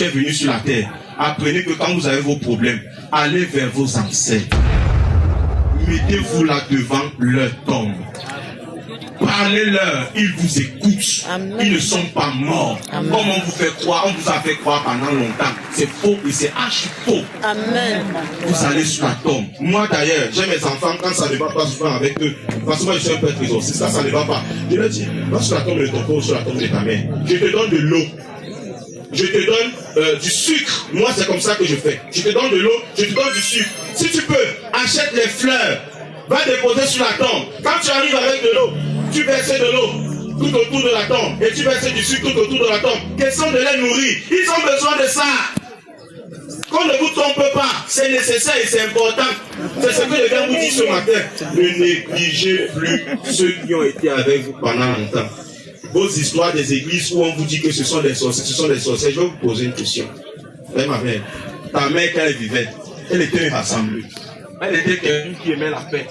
tu es venu sur la terre. Apprenez que quand vous avez vos problèmes, allez vers vos ancêtres. Mettez-vous là devant leur tombe. Parlez-leur, ils vous écoutent. Amen. Ils ne sont pas morts. Amen. Comme on vous fait croire, on vous a fait croire pendant longtemps. C'est faux et c'est archi faux. Amen. Vous allez sur la tombe. Moi d'ailleurs, j'ai mes enfants, quand ça ne va pas souvent avec eux, parce que moi je suis un peu exorciste, ça ne va pas. Je leur dis, va sur la tombe de ton père, sur la tombe de ta mère. Je te donne de l'eau. Je te donne du sucre. Moi c'est comme ça que je fais. Je te donne de l'eau, je te donne du sucre. Si tu peux, achète les fleurs. Va déposer sur la tombe. Quand tu arrives avec de l'eau, tu verses de l'eau tout autour de la tombe. Et tu verses du sucre tout autour de la tombe. Question de les nourrir. Ils ont besoin de ça. Qu'on ne vous trompe pas. C'est nécessaire et c'est important. C'est ce que je viens vous dire ce matin. Ne négligez plus ceux qui ont été avec vous pendant longtemps. Vos histoires des églises où on vous dit que ce sont des sorciers, ce sont des sorciers. Je vais vous poser une question. Ma mère, ta mère quand elle vivait, elle était une rassembleuse. Elle était quelqu'un qui aimait la paix.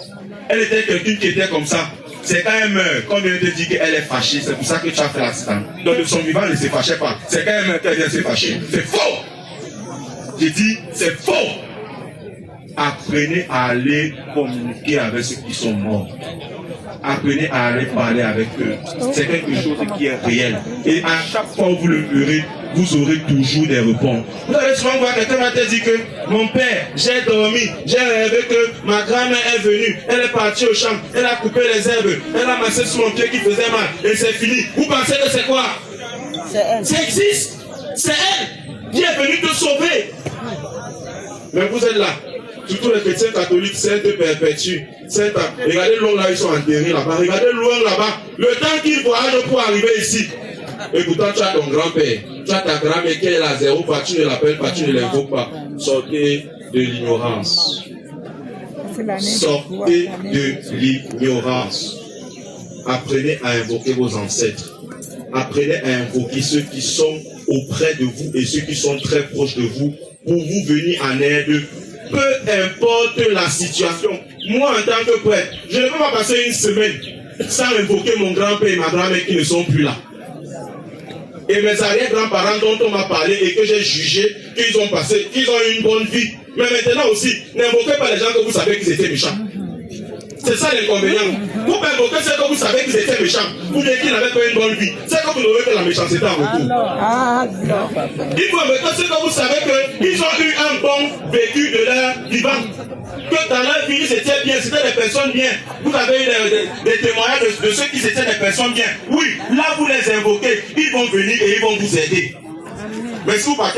Elle était quelqu'un qui était comme ça. C'est quand elle meurt, comme elle te dit qu'elle est fâchée, c'est pour ça que tu as fait l'accident. Donc de son vivant, elle ne se fâchait pas. C'est quand elle meurt qu'elle vient se fâcher. C'est faux. J'ai dit, c'est faux. Apprenez à aller communiquer avec ceux qui sont morts. Apprenez à aller parler avec eux. C'est quelque chose qui est réel. Et à chaque fois où vous le verrez, vous aurez toujours des réponses. Vous allez souvent voir quelqu'un m'a dit que mon père, j'ai dormi, j'ai rêvé que ma grand-mère est venue, elle est partie au champ, elle a coupé les herbes, elle a massé sur mon pied qui faisait mal, et c'est fini. Vous pensez que c'est quoi? C'est elle. Ça existe. C'est elle qui est venue te sauver. Mais vous êtes là. Surtout les chrétiens catholiques, c'est de perpétuer. Regardez loin là, ils sont enterrés là-bas. Regardez loin là-bas. Le temps qu'ils voyagent pour arriver ici. Et pourtant, tu as ton grand-père, tu as ta grand-mère qui est là, zéro, tu ne l'appelles pas, tu ne l'invoques pas. Sortez de l'ignorance. Sortez de l'ignorance. Apprenez à invoquer vos ancêtres. Apprenez à invoquer ceux qui sont auprès de vous et ceux qui sont très proches de vous pour vous venir en aide. Peu importe la situation. Moi, en tant que prêtre, je ne peux pas passer une semaine sans invoquer mon grand-père et ma grand-mère qui ne sont plus là. Et mes arrière-grands-parents dont on m'a parlé et que j'ai jugé qu'ils ont eu une bonne vie. Mais maintenant aussi, n'invoquez pas les gens que vous savez qu'ils étaient méchants. C'est ça l'inconvénient. Vous invoquez ceux que vous savez qu'ils étaient méchants, ou bien qu'ils n'avaient pas une bonne vie. C'est que vous n'aurez que la méchanceté en retour. Il faut invoquer ceux que vous savez qu'ils ont eu un bon vécu de leur vivant. Que dans leur vie, ils étaient bien, c'était des personnes bien. Vous avez eu des témoignages de ceux qui étaient des personnes bien. Oui, là vous les invoquez, ils vont venir et ils vont vous aider. Mais si vous partez